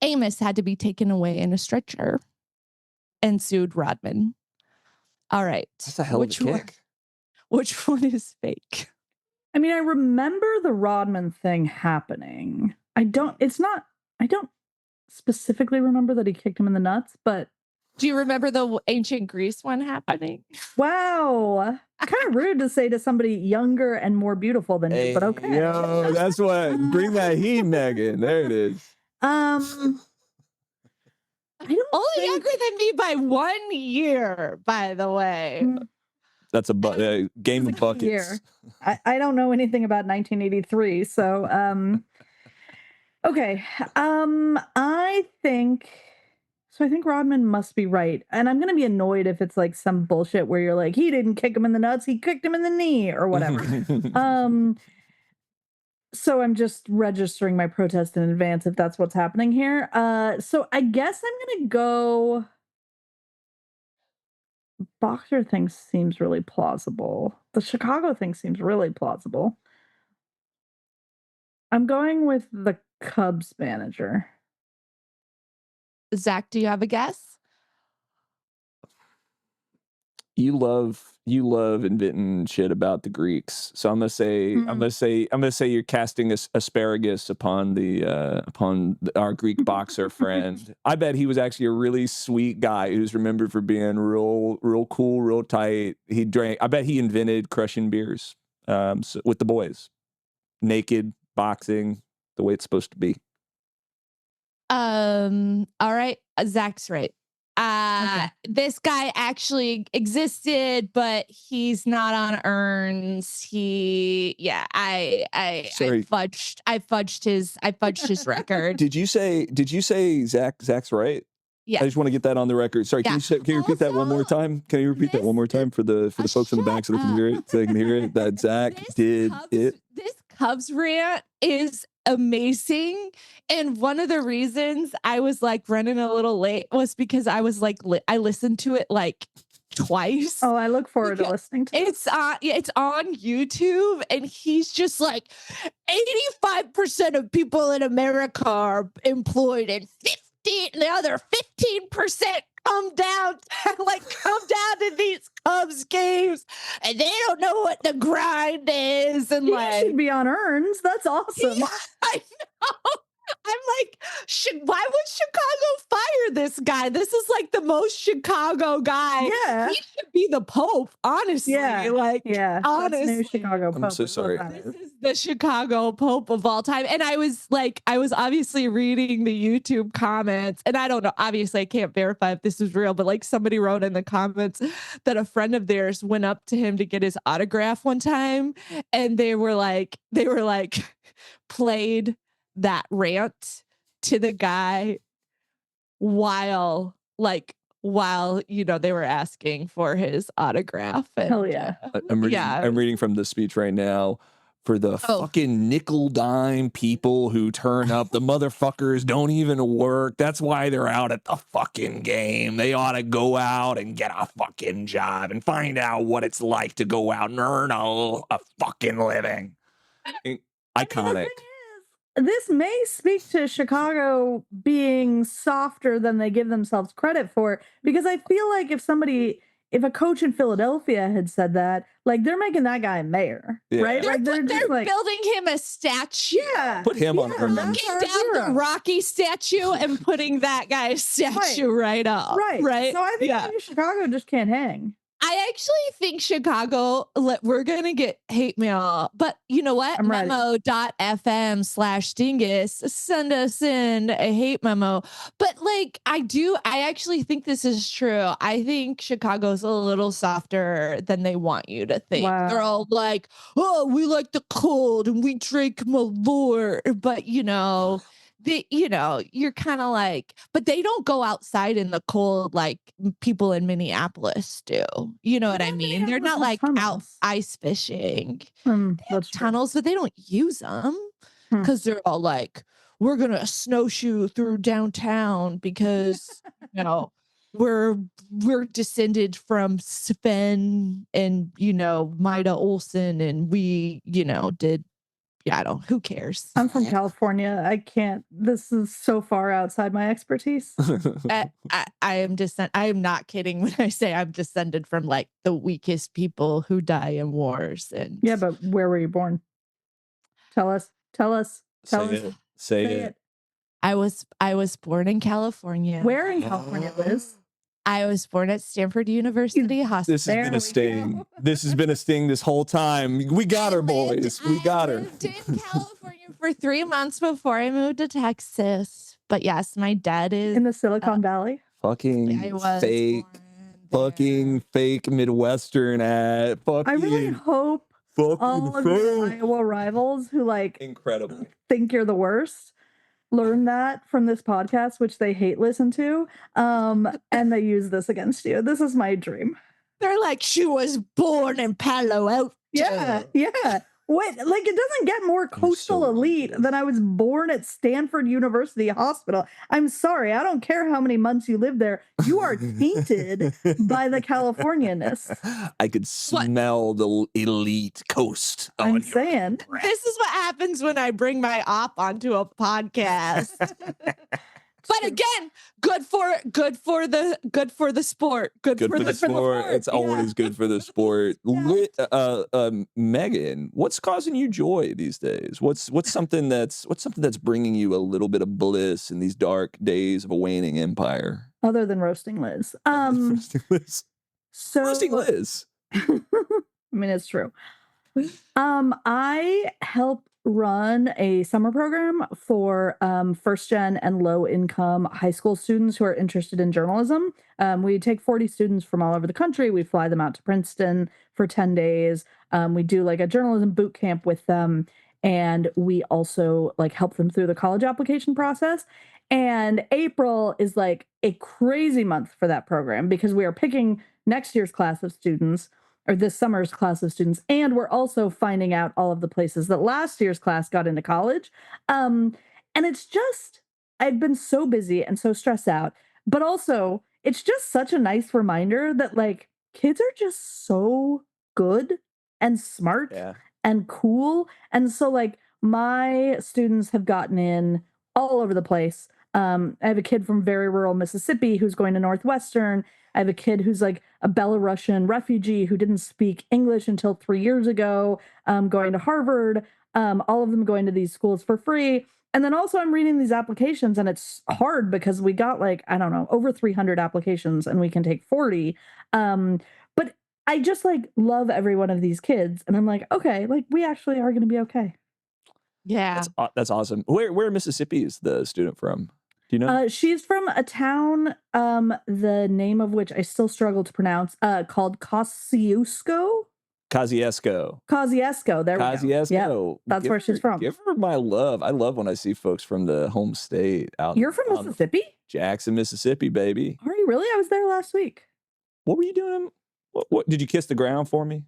Amos had to be taken away in a stretcher and sued Rodman. All right. That's a hell of a kick. Which one is fake? I mean, I remember the Rodman thing happening. I don't specifically remember that he kicked him in the nuts, but do you remember the ancient Greece one happening? Wow. Kind of rude to say to somebody younger and more beautiful than you, but okay. Yo, that's what. Bring that heat, Megan. There it is. I don't Only younger than me by 1 year, by the way. That's a game of buckets. Year. I don't know anything about 1983, so okay. I think Rodman must be right. And I'm going to be annoyed if it's like some bullshit where you're like, he didn't kick him in the nuts, he kicked him in the knee or whatever. So I'm just registering my protest in advance if that's what's happening here. So I guess I'm going to go. Boxer thing seems really plausible. The Chicago thing seems really plausible. I'm going with the Cubs manager. Zach, do you have a guess? You love inventing shit about the Greeks, so I'm gonna say you're casting asparagus upon our Greek boxer friend. I bet he was actually a really sweet guy who's remembered for being real cool, real tight. I bet he invented crushing beers with the boys, naked boxing, the way it's supposed to be. All right, Zach's right. Okay. This guy actually existed, but he's not on urns. I fudged his record. Did you say Zach's right? Yeah. I just want to get that on the record. Sorry, can you repeat that one more time? Can you repeat that one more time for the folks in the back so they can hear it? So they can hear it. That Zach did it. This Cubs rant is amazing, and one of the reasons I was like running a little late was because I was like I listened to it like twice. Oh, I look forward to listening to it. It's on YouTube, and he's just like 85% of people in America are employed, and the other 15% come down to these Cubs games, and they don't know what the grind is. And he should be on urns. That's awesome. Yeah, I know. I'm like, why would Chicago fire this guy? This is like the most Chicago guy. Yeah. He should be the Pope, honestly. Yeah. Honestly. That's new Chicago Pope. I'm so sorry. This is the Chicago Pope of all time. And I was obviously reading the YouTube comments, and I don't know, obviously I can't verify if this is real, but like somebody wrote in the comments that a friend of theirs went up to him to get his autograph one time, and they were like played that rant to the guy while they were asking for his autograph. And, hell yeah. I'm reading from the speech right now. For the fucking nickel dime people who turn up, the motherfuckers don't even work. That's why they're out at the fucking game. They ought to go out and get a fucking job and find out what it's like to go out and earn a fucking living. Iconic. This may speak to Chicago being softer than they give themselves credit for, because I feel like if a coach in Philadelphia had said that, like, they're making that guy a mayor, right? They're like, building him a statue. Yeah. Put him on urns. Knocking down the Rocky statue and putting that guy's statue right up. Right. Right. So I think maybe Chicago just can't hang. I actually think Chicago, we're going to get hate mail, but you know what? I'm ready. Memo.fm/Dingus, send us in a hate memo. But like, I actually think this is true. I think Chicago's a little softer than they want you to think. Wow. They're all like, oh, we like the cold and we drink Malort. But you're kind of like, but they don't go outside in the cold like people in Minneapolis do. You know what I mean? They're not like out ice fishing. They have That's true. tunnels, but they don't use them Hmm. because they're all like, we're gonna snowshoe through downtown because we're descended from Sven and Maida Olson, and we did. Yeah, who cares? I'm from California. I can't. This is so far outside my expertise. I am I am not kidding when I say I'm descended from like the weakest people who die in wars. And yeah, but where were you born? Tell us. Say it. I was born in California. Where in California, Liz? I was born at Stanford University Hospital. This has been a sting. This has been a sting this whole time. We got her, boys. We got her. I lived in California for 3 months before I moved to Texas. But yes, my dad is in the Silicon Valley. Fucking fake Midwestern at fucking. I really hope all of your Iowa rivals who incredible think you're the worst learn that from this podcast, which they hate listen to, and they use this against you. This is my dream. They're like, she was born in Palo Alto. Yeah. Wait, it doesn't get more coastal elite than I was born at Stanford University Hospital. I'm sorry, I don't care how many months you live there. You are tainted by the Californianness. I could smell the elite coast. I'm saying. This is what happens when I bring my op onto a podcast. But again, good for the sport. Good for the sport. It's always good for the sport. Megan, what's causing you joy these days? What's something that's bringing you a little bit of bliss in these dark days of a waning empire? Other than roasting Liz. Roasting Liz. Roasting Liz. I mean, it's true. I help run a summer program for first gen and low income high school students who are interested in journalism. We take 40 students from all over the country. We fly them out to Princeton for 10 days. We do like a journalism boot camp with them. And we also help them through the college application process. And April is like a crazy month for that program because we are picking next year's class of students, or this summer's class of students. And we're also finding out all of the places that last year's class got into college. And it's just, I've been so busy and so stressed out, but also it's just such a nice reminder that kids are just so good and smart and cool. And so my students have gotten in all over the place. I have a kid from very rural Mississippi who's going to Northwestern. I have a kid who's a Belarusian refugee who didn't speak English until 3 years ago, going to Harvard, all of them going to these schools for free. And then also I'm reading these applications and it's hard because we got over 300 applications and we can take 40. But I just love every one of these kids. And I'm okay, we actually are going to be okay. Yeah. That's awesome. Where in Mississippi is the student from? Do you know? She's from a town, the name of which I still struggle to pronounce, called Kosciuszko. Kosciuszko. There we go. Yep, that's where she's from. Give her my love. I love when I see folks from the home state out. You're from Mississippi? Jackson, Mississippi, baby. Are you really? I was there last week. What were you doing? What did you kiss the ground for me?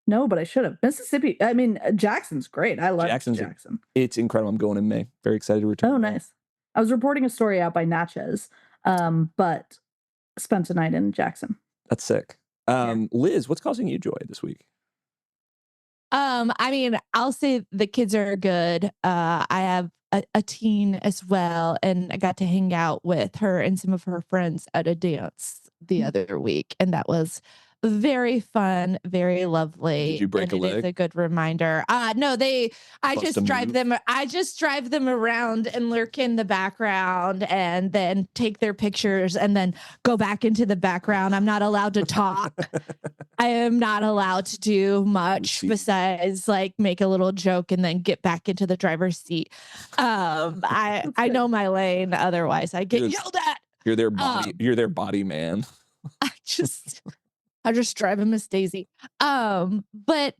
No, but I should have. Mississippi. I mean, Jackson's great. I love Jackson. It's incredible. I'm going in May. Very excited to return. Oh, nice. I was reporting a story out by Natchez, but spent a night in Jackson. That's sick. Liz, what's causing you joy this week? I mean, I'll say the kids are good. I have a teen as well, and I got to hang out with her and some of her friends at a dance the other week, and that was very fun, very lovely. Did you break a and it leg? is a good reminder. No, I Bust just a drive move? them. I just drive them around and lurk in the background and then take their pictures and then go back into the background. I'm not allowed to talk. I am not allowed to do much besides like make a little joke and then get back into the driver's seat. I know my lane. Otherwise, I get yelled at. You're their body. You're their body man. I just drive him as Daisy. But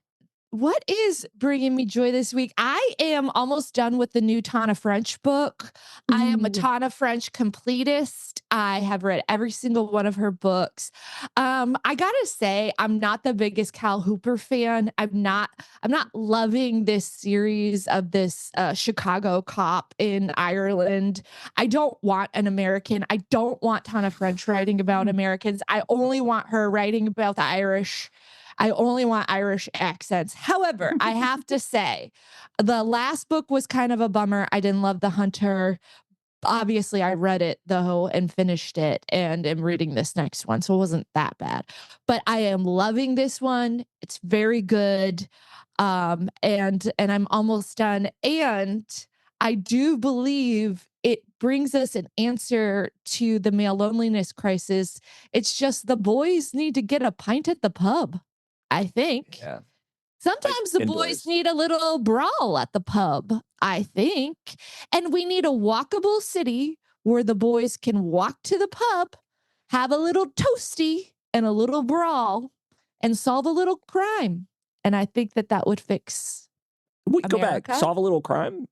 what is bringing me joy this week? I am almost done with the new Tana French book. I am a Tana French completist. I have read every single one of her books. I gotta say, I'm not the biggest Cal Hooper fan. I'm not loving this series of this Chicago cop in Ireland. I don't want an American. I don't want Tana French writing about Americans. I only want her writing about the Irish. I only want Irish accents. However, I have to say, the last book was kind of a bummer. I didn't love The Hunter. Obviously, I read it, though, and finished it, and am reading this next one, so it wasn't that bad. But I am loving this one. It's very good, and I'm almost done. And I do believe it brings us an answer to the male loneliness crisis. It's just the boys need to get a pint at the pub. I think. Yeah. Sometimes the boys need a little brawl at the pub, I think. And we need a walkable city where the boys can walk to the pub, have a little toasty and a little brawl, and solve a little crime. And I think that would fix Wait, go America. back. Solve a little crime?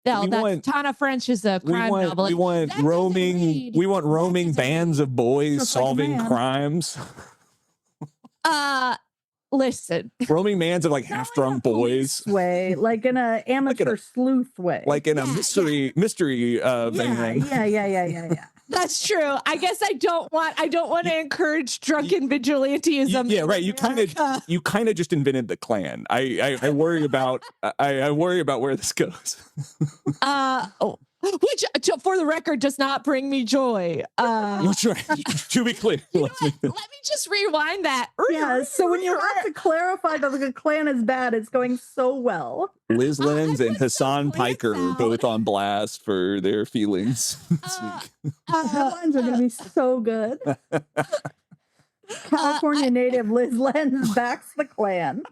No, Tana French is a crime novel. We want roaming bands of boys solving crimes. Listen, roaming bands of like half-drunk boys, way like in a amateur sleuth way, like in a mystery thing. Yeah. That's true. I guess I don't want to encourage drunken vigilantism. Yeah, right. You kind of just invented the Klan. I worry about I worry about where this goes. Which, for the record, does not bring me joy. That's right. To be clear, let me just rewind that. Yeah. So when you have to clarify that the Klan is bad, it's going so well. Liz Lenz and Hassan Piker are both on blast for their feelings. The headlines are going to be so good. California native Liz Lenz backs the Klan.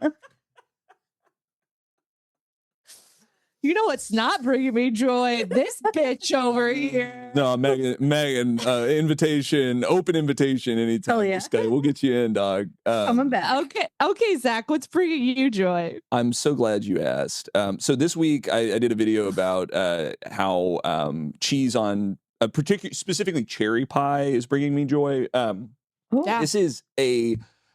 You know what's not bringing me joy? This bitch over here. No, Megan, open invitation anytime. Oh, yeah. This guy, we'll get you in, dog. Coming back. Okay, Zach, what's bringing you joy? I'm so glad you asked. So this week I did a video about how cheese on specifically cherry pie is bringing me joy. Yeah.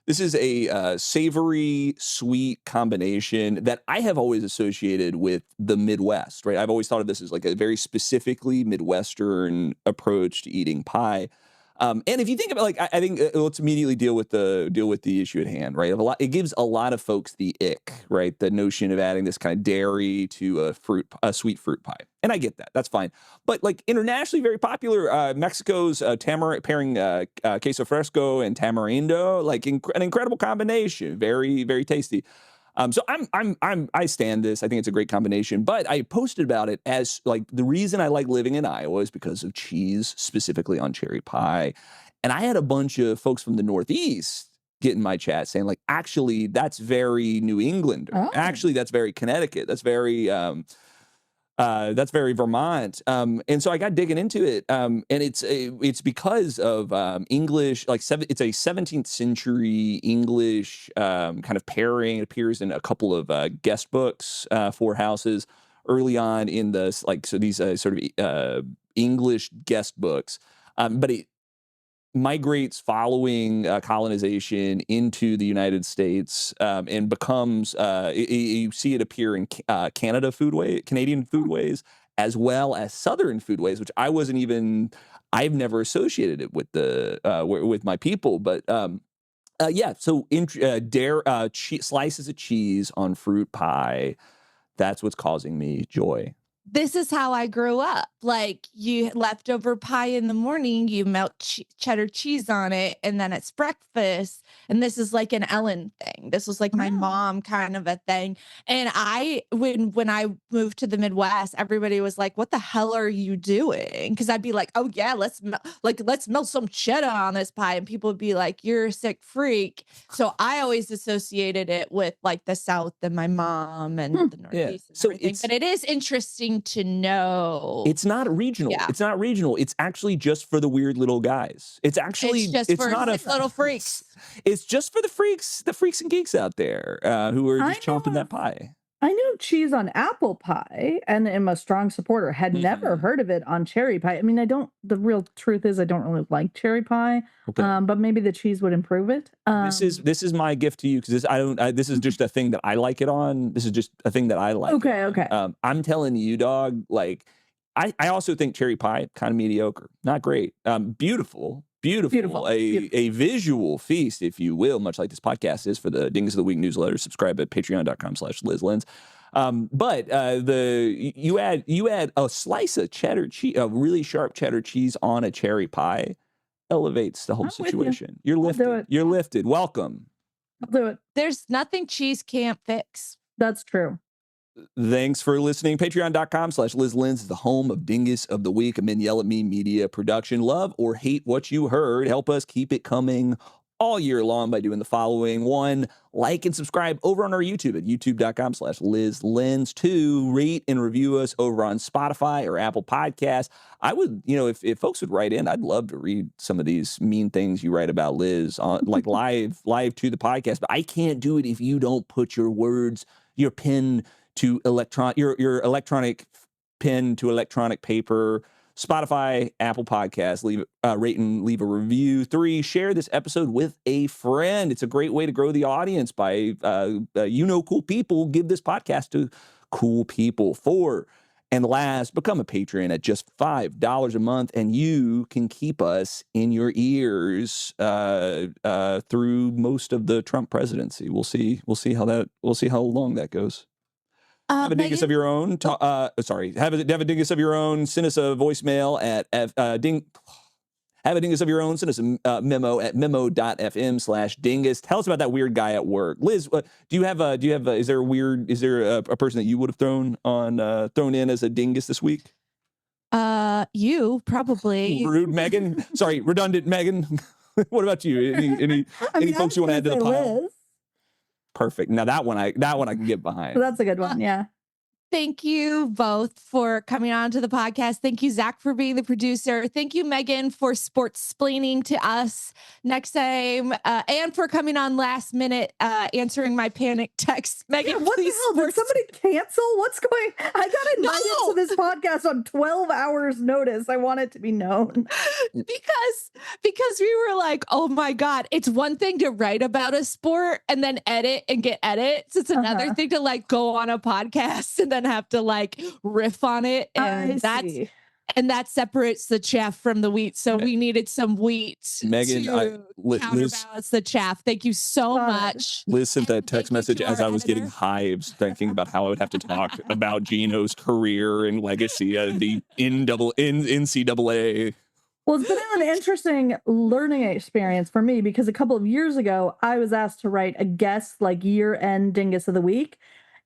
This is a savory, sweet combination that I have always associated with the Midwest, right? I've always thought of this as like a very specifically Midwestern approach to eating pie. And if you think about, like, I think let's immediately deal with the issue at hand, right? It gives a lot of folks the ick, right? The notion of adding this kind of dairy to a sweet fruit pie, and I get that. That's fine. But like internationally, very popular. Mexico's pairing queso fresco and tamarindo, like an incredible combination. Very, very tasty. So I stand this. I think it's a great combination, but I posted about it as like the reason I like living in Iowa is because of cheese, specifically on cherry pie. And I had a bunch of folks from the Northeast get in my chat saying like, actually, that's very New England. Oh. Actually, that's very Connecticut. That's very Vermont. And so I got digging into it. And it's because of English, it's a 17th century English kind of pairing. It appears in a couple of guest books for houses early on in the, these sort of English guest books. But it migrates following colonization into the United States and becomes, you see it appear in Canadian foodways, as well as Southern foodways, which I've never associated it with with my people. But so slices of cheese on fruit pie, that's what's causing me joy. this is how I grew up. Like, you leftover pie in the morning, you melt cheddar cheese on it, and then it's breakfast. And this is like an Ellen thing. This was like my mom kind of a thing. And when I moved to the Midwest, everybody was like, "What the hell are you doing?" Because I'd be like, "Oh yeah, let's melt some cheddar on this pie," and people would be like, "You're a sick freak." So I always associated it with like the South and my mom and the Northeast. And so everything. But it is interesting to know it's not regional. Yeah. It's not regional. It's actually just for the weird little guys. It's actually just for not sick little freaks. It's just for the freaks and geeks out there who are just chomping that pie. I knew cheese on apple pie and am a strong supporter. Had never heard of it on cherry pie. I mean, the real truth is I don't really like cherry pie, but maybe the cheese would improve it. This is my gift to you because this is just a thing that I like it on. This is just a thing that I like. Okay. I'm telling you, dog, like I also think cherry pie, kind of mediocre, not great. Beautiful. A visual feast, if you will, much like this podcast is for the Dingus of the Week newsletter. Subscribe at patreon.com/LizLenz. But you add a slice of cheddar cheese, a really sharp cheddar cheese on a cherry pie, elevates the whole situation. You're lifted. You're lifted. Welcome. I'll do it. There's nothing cheese can't fix. That's true. Thanks for listening. Patreon.com/LizLenz is the home of Dingus of the Week, a Men Yell at Me media production. Love or hate what you heard. Help us keep it coming all year long by doing the following. 1, like and subscribe over on our YouTube at youtube.com/LizLenz. 2, rate and review us over on Spotify or Apple Podcasts. I would, if folks would write in, I'd love to read some of these mean things you write about Liz on like live to the podcast, but I can't do it if you don't put your words, your pen to your electronic pen to electronic paper. Spotify, Apple Podcasts, rate and leave a review. 3, share this episode with a friend. It's a great way to grow the audience by, cool people. Give this podcast to cool people. 4, and last, become a patron at just $5 a month, and you can keep us in your ears through most of the Trump presidency. We'll see how long that goes. Have a dingus of your own. Have a dingus of your own. Send us a voicemail at have a dingus of your own. Send us a memo at memo.fm/dingus. Tell us about that weird guy at work. Liz, is there a person that you would have thrown in as a dingus this week? You probably. Rude Megan. Sorry, redundant Megan. What about you? Any folks you want to add to the pile? Liz. Perfect. Now that one I can get behind. So that's a good one. Yeah. Thank you both for coming on to the podcast. Thank you, Zach, for being the producer. Thank you, Megan, for sports-splaining to us next time, and for coming on last minute, answering my panic text. Megan, what please. The hell? Did somebody cancel? What's going? I got invited to this podcast on 12 hours notice. I want it to be known. Because we were like, oh my God, it's one thing to write about a sport and then edit and get edits. It's another thing to like go on a podcast and then have to like riff on it. And that separates the chaff from the wheat. So we needed some wheat Megan, to counterbalance the chaff. Thank you so much. Liz sent that text message as I was getting hives, thinking about how I would have to talk about Geno's career and legacy at the NCAA. Well, it's been an interesting learning experience for me because a couple of years ago, I was asked to write a guest like year-end Dingus of the Week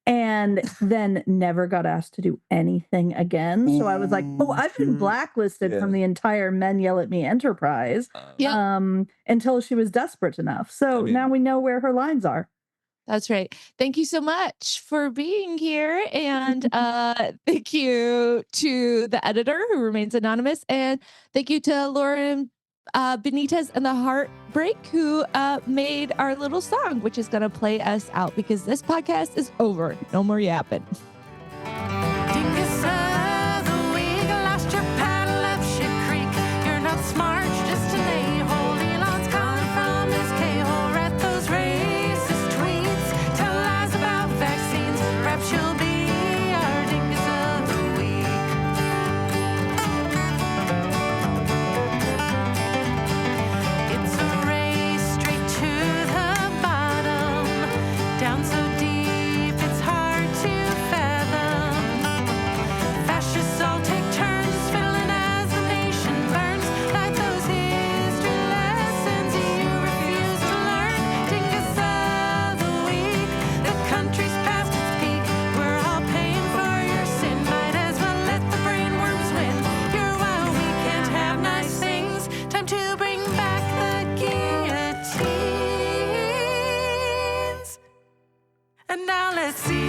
and then never got asked to do anything again. So I was like, oh, I've been blacklisted from the entire Men Yell at Me enterprise until she was desperate enough. So now we know where her lines are. That's right. Thank you so much for being here. And thank you to the editor who remains anonymous. And thank you to Lauren Benitez and the Heartbreak who made our little song, which is going to play us out because this podcast is over. No more yapping. Down so deep, it's hard to fathom. down, let's see